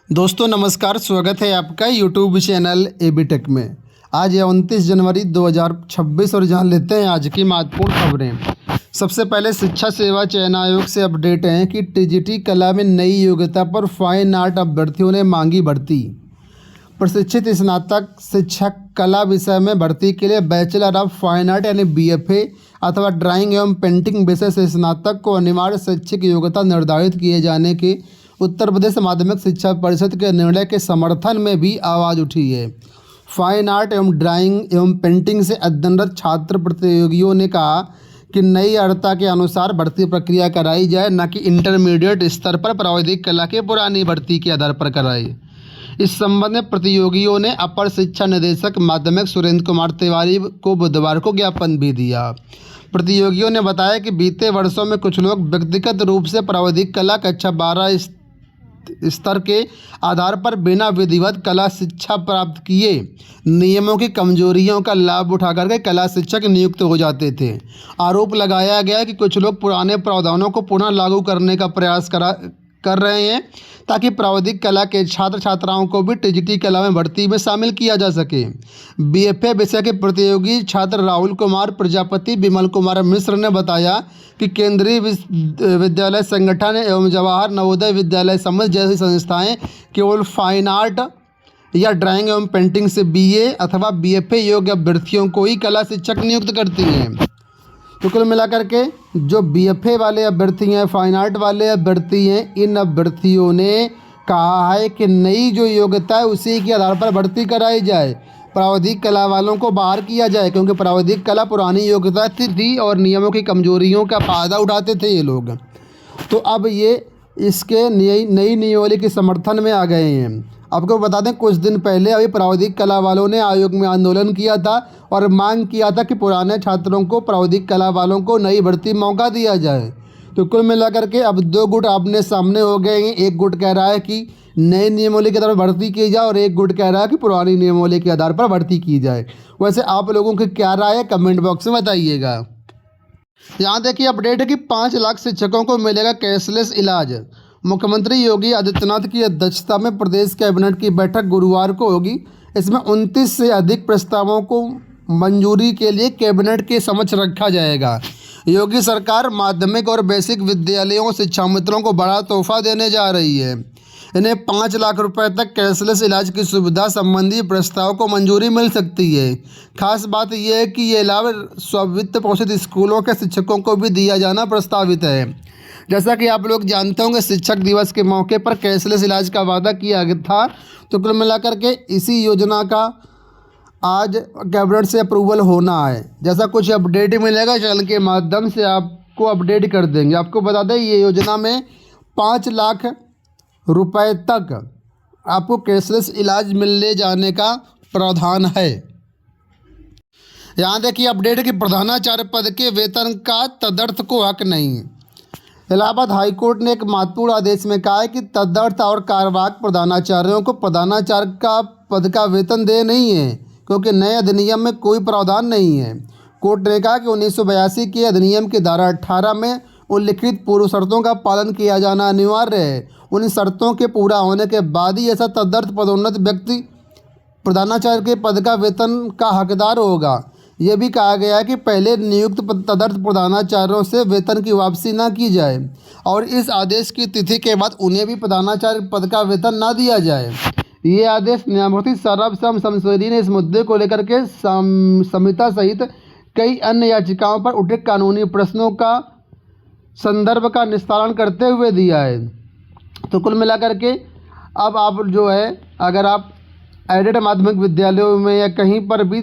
दोस्तों नमस्कार, स्वागत है आपका यूट्यूब चैनल एबी टेक में। आज है 29 जनवरी 2026 और जान लेते हैं आज की महत्वपूर्ण खबरें। सबसे पहले शिक्षा सेवा चयन आयोग से अपडेट है कि टीजीटी कला में नई योग्यता पर फाइन आर्ट अभ्यर्थियों ने मांगी भर्ती। प्रशिक्षित स्नातक शिक्षक कला विषय में भर्ती के लिए बैचलर ऑफ फाइन आर्ट यानी बीएफए अथवा ड्राइंग एवं पेंटिंग विषय से स्नातक को अनिवार्य शैक्षिक योग्यता निर्धारित किए जाने के उत्तर प्रदेश माध्यमिक शिक्षा परिषद के निर्णय के समर्थन में भी आवाज़ उठी है। फाइन आर्ट एवं ड्राइंग एवं पेंटिंग से अध्ययनरत छात्र प्रतियोगियों ने कहा कि नई अर्हता के अनुसार भर्ती प्रक्रिया कराई जाए, न कि इंटरमीडिएट स्तर पर प्राविधिक कला के पुरानी भर्ती के आधार पर कराई। इस संबंध में प्रतियोगियों ने अपर शिक्षा निदेशक माध्यमिक सुरेंद्र कुमार तिवारी को बुधवार को ज्ञापन भी दिया। प्रतियोगियों ने बताया कि बीते वर्षों में कुछ लोग व्यक्तिगत रूप से प्राविधिक कला कक्षा 12 स्तर के आधार पर बिना विधिवत कला शिक्षा प्राप्त किए नियमों की कमजोरियों का लाभ उठा करके कला शिक्षक नियुक्त हो जाते थे। आरोप लगाया गया कि कुछ लोग पुराने प्रावधानों को पुनः लागू करने का प्रयास कर रहे हैं ताकि प्राविधिक कला के छात्र छात्राओं को भी टीजीटी कला में भर्ती में शामिल किया जा सके। बीएफए विषय के प्रतियोगी छात्र राहुल कुमार प्रजापति, विमल कुमार मिश्र ने बताया कि केंद्रीय विद्यालय संगठन एवं जवाहर नवोदय विद्यालय समिति जैसी संस्थाएं केवल फाइन आर्ट या ड्राइंग एवं पेंटिंग से बीए अथवा बीएफए योग्य अभ्यर्थियों को ही कला शिक्षक नियुक्त करती हैं। तो कुल मिलाकर के जो बीएफए वाले अभ्यर्थी हैं, फाइन आर्ट वाले अभ्यर्थी हैं, इन अभ्यर्थियों ने कहा है कि नई जो योग्यता है उसी के आधार पर भर्ती कराई जाए, प्राविधिक कला वालों को बाहर किया जाए, क्योंकि प्राविधिक कला पुरानी योग्यता थी और नियमों की कमजोरियों का फ़ायदा उठाते थे ये लोग। तो अब ये इसके नई नियमावली के समर्थन में आ गए हैं। आपको बता दें, कुछ दिन पहले अभी प्राविधिक कला वालों ने आयोग में आंदोलन किया था और मांग किया था कि पुराने छात्रों को, प्राविधिक कला वालों को नई भर्ती मौका दिया जाए। तो कुल मिलाकर के अब दो गुट आपने सामने हो गए हैं। एक गुट कह रहा है कि नए नियमावली के आधार पर भर्ती की जाए और एक गुट कह रहा है कि पुरानी नियमावली के आधार पर भर्ती की जाए। वैसे आप लोगों की क्या राय है, कमेंट बॉक्स में बताइएगा। यहाँ देखिए अपडेट है कि 5 लाख शिक्षकों को मिलेगा कैशलेस इलाज। मुख्यमंत्री योगी आदित्यनाथ की अध्यक्षता में प्रदेश कैबिनेट की बैठक गुरुवार को होगी। इसमें 29 से अधिक प्रस्तावों को मंजूरी के लिए कैबिनेट के समक्ष रखा जाएगा। योगी सरकार माध्यमिक और बेसिक विद्यालयों शिक्षा मित्रों को बड़ा तोहफा देने जा रही है। इन्हें 5 लाख रुपए तक कैशलेस इलाज की सुविधा संबंधी प्रस्ताव को मंजूरी मिल सकती है। खास बात यह है कि ये लाभ स्ववित्त पोषित स्कूलों के शिक्षकों को भी दिया जाना प्रस्तावित है। जैसा कि आप लोग जानते होंगे, शिक्षक दिवस के मौके पर कैशलेस इलाज का वादा किया गया था। तो कुल मिलाकर के इसी योजना का आज कैबिनेट से अप्रूवल होना है। जैसा कुछ अपडेट मिलेगा चैनल के माध्यम से आपको अपडेट कर देंगे। आपको बता दें, ये योजना में 5 लाख रुपए तक आपको कैशलेस इलाज मिलने जाने का प्रावधान है। यहाँ देखिए अपडेट है कि प्रधानाचार्य पद के वेतन का तदर्थ को हक नहीं। इलाहाबाद हाईकोर्ट ने एक महत्वपूर्ण आदेश में कहा है कि तदर्थ और कार्यवाहक प्रधानाचार्यों को प्रधानाचार्य का पद का वेतन दे नहीं है, क्योंकि नए अधिनियम में कोई प्रावधान नहीं है। कोर्ट ने कहा कि 1982 के अधिनियम की धारा 18 में उल्लिखित पूर्व शर्तों का पालन किया जाना अनिवार्य है। उन शर्तों के पूरा होने के बाद ही ऐसा तदर्थ पदोन्नत व्यक्ति प्रधानाचार्य के पद का वेतन का हकदार होगा। यह भी कहा गया है कि पहले नियुक्त तदर्थ प्रधानाचार्यों से वेतन की वापसी न की जाए और इस आदेश की तिथि के बाद उन्हें भी प्रधानाचार्य पद का वेतन न दिया जाए। ये आदेश न्यायमूर्ति सौरभ शमशेरी ने इस मुद्दे को लेकर के संहिता सहित कई अन्य याचिकाओं पर उठे कानूनी प्रश्नों का संदर्भ का निस्तारण करते हुए दिया है। तो कुल मिलाकर के अब आप जो है, अगर आप एडेड माध्यमिक विद्यालयों में या कहीं पर भी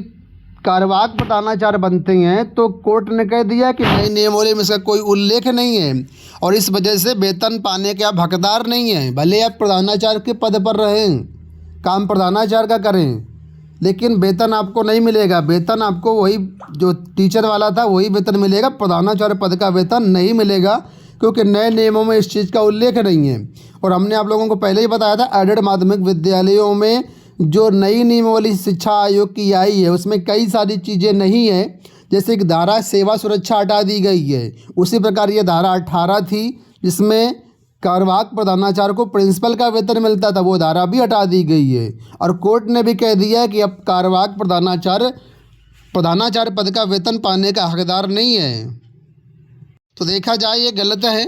कार्यवाहक प्रधानाचार्य बनते हैं तो कोर्ट ने कह दिया कि नई नियमावली में इसका कोई उल्लेख नहीं है और इस वजह से वेतन पाने के आप हकदार नहीं हैं। भले आप प्रधानाचार्य के पद पर रहें, काम प्रधानाचार्य का करें, लेकिन वेतन आपको नहीं मिलेगा। वेतन आपको वही जो टीचर वाला था वही वेतन मिलेगा, प्रधानाचार्य पद का वेतन नहीं मिलेगा, क्योंकि नए नियमों में इस चीज़ का उल्लेख नहीं है। और हमने आप लोगों को पहले ही बताया था, एडेड माध्यमिक विद्यालयों में जो नई नियमावली शिक्षा आयोग की आई है उसमें कई सारी चीज़ें नहीं है। जैसे कि धारा सेवा सुरक्षा हटा दी गई है, उसी प्रकार ये धारा 18 थी जिसमें कार्यवाहक प्रधानाचार्य को प्रिंसिपल का वेतन मिलता था, वो धारा भी हटा दी गई है। और कोर्ट ने भी कह दिया है कि अब कार्यवाहक प्रधानाचार्य पद का वेतन पाने का हकदार नहीं है। तो देखा जाए ये गलत है,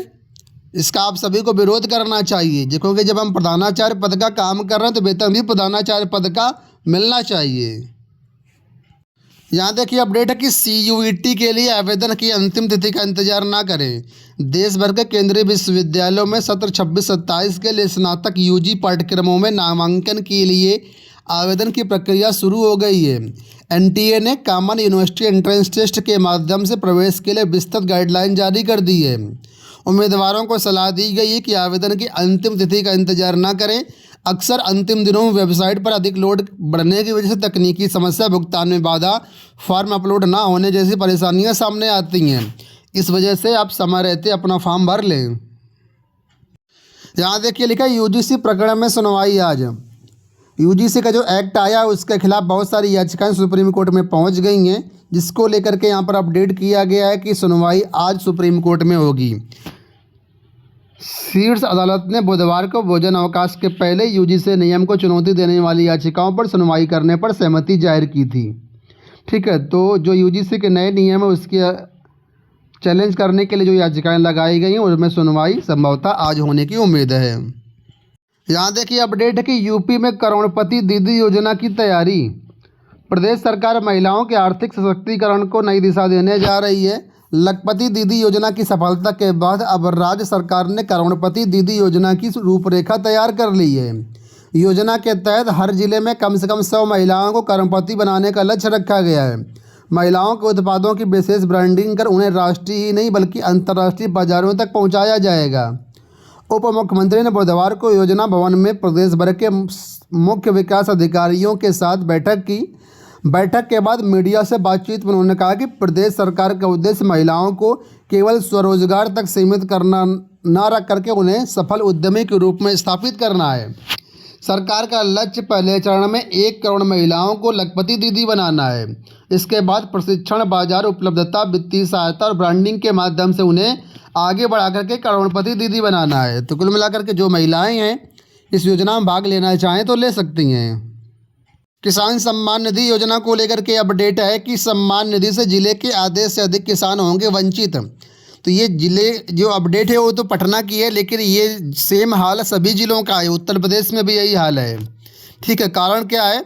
इसका आप सभी को विरोध करना चाहिए, क्योंकि जब हम प्रधानाचार्य पद का काम कर रहे हैं तो वेतन भी प्रधानाचार्य पद का मिलना चाहिए। यहाँ देखिए अपडेट है कि CUET के लिए आवेदन की अंतिम तिथि का इंतजार ना करें। देश भर के केंद्रीय विश्वविद्यालयों में सत्र 26-27 के लिए स्नातक UG पाठ्यक्रमों में नामांकन के लिए आवेदन की प्रक्रिया शुरू हो गई है। NTA ने कॉमन यूनिवर्सिटी एंट्रेंस टेस्ट के माध्यम से प्रवेश के लिए विस्तृत गाइडलाइन जारी कर दी है। उम्मीदवारों को सलाह दी गई है कि आवेदन की अंतिम तिथि का इंतजार न करें। अक्सर अंतिम दिनों में वेबसाइट पर अधिक लोड बढ़ने की वजह से तकनीकी समस्या, भुगतान में बाधा, फॉर्म अपलोड ना होने जैसी परेशानियां सामने आती हैं। इस वजह से आप समय रहते अपना फॉर्म भर लें। यहाँ देखिए लिखा है UGC प्रकरण में सुनवाई आज। UGC का जो एक्ट आया उसके खिलाफ बहुत सारी याचिकाएं सुप्रीम कोर्ट में पहुंच गई हैं, जिसको लेकर के यहाँ पर अपडेट किया गया है कि सुनवाई आज सुप्रीम कोर्ट में होगी। शीर्ष अदालत ने बुधवार को भोजन अवकाश के पहले UGC नियम को चुनौती देने वाली याचिकाओं पर सुनवाई करने पर सहमति जाहिर की थी। ठीक है, तो जो UGC के नए नियम है उसके चैलेंज करने के लिए जो याचिकाएं लगाई गई हैं उसमें सुनवाई संभवतः आज होने की उम्मीद है। यहाँ देखिए अपडेट है कि यूपी में करोड़पति दीदी योजना की तैयारी। प्रदेश सरकार महिलाओं के आर्थिक सशक्तिकरण को नई दिशा देने जा रही है। लखपति दीदी योजना की सफलता के बाद अब राज्य सरकार ने करोड़पति दीदी योजना की रूपरेखा तैयार कर ली है। योजना के तहत हर जिले में कम से कम 100 महिलाओं को करोड़पति बनाने का लक्ष्य रखा गया है। महिलाओं के उत्पादों की विशेष ब्रांडिंग कर उन्हें राष्ट्रीय ही नहीं बल्कि अंतर्राष्ट्रीय बाजारों तक पहुंचाया जाएगा। उप मुख्यमंत्री ने बुधवार को योजना भवन में प्रदेश भर के मुख्य विकास अधिकारियों के साथ बैठक की। बैठक के बाद मीडिया से बातचीत में उन्होंने कहा कि प्रदेश सरकार का उद्देश्य महिलाओं को केवल स्वरोजगार तक सीमित करना न रख करके उन्हें सफल उद्यमी के रूप में स्थापित करना है। सरकार का लक्ष्य पहले चरण में 1 करोड़ महिलाओं को लखपति दीदी बनाना है। इसके बाद प्रशिक्षण, बाजार उपलब्धता, वित्तीय सहायता और ब्रांडिंग के माध्यम से उन्हें आगे बढ़ा करके करोड़पति दीदी बनाना है। तो कुल मिलाकर के जो महिलाएं हैं इस योजना में भाग लेना चाहें तो ले सकती हैं। किसान सम्मान निधि योजना को लेकर के अपडेट है कि सम्मान निधि से जिले के आधे से अधिक किसान होंगे वंचित। तो ये जिले जो अपडेट है वो तो पटना की है, लेकिन ये सेम हाल सभी जिलों का है। उत्तर प्रदेश में भी यही हाल है। ठीक है, कारण क्या है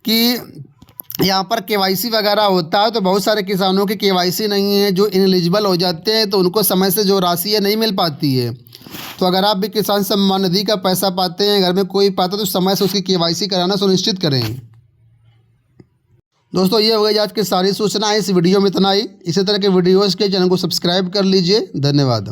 कि यहाँ पर KYC वगैरह होता है तो बहुत सारे किसानों की KYC नहीं है, जो इनएलिजिबल हो जाते हैं तो उनको समय से जो राशि है नहीं मिल पाती है। तो अगर आप भी किसान सम्मान निधि का पैसा पाते हैं, घर में कोई पाता तो समय से उसकी KYC कराना सुनिश्चित करें। दोस्तों ये हो गई आज की सारी सूचना है। इस वीडियो में इतना ही। इसी तरह के वीडियोज़ के चैनल को सब्सक्राइब कर लीजिए। धन्यवाद।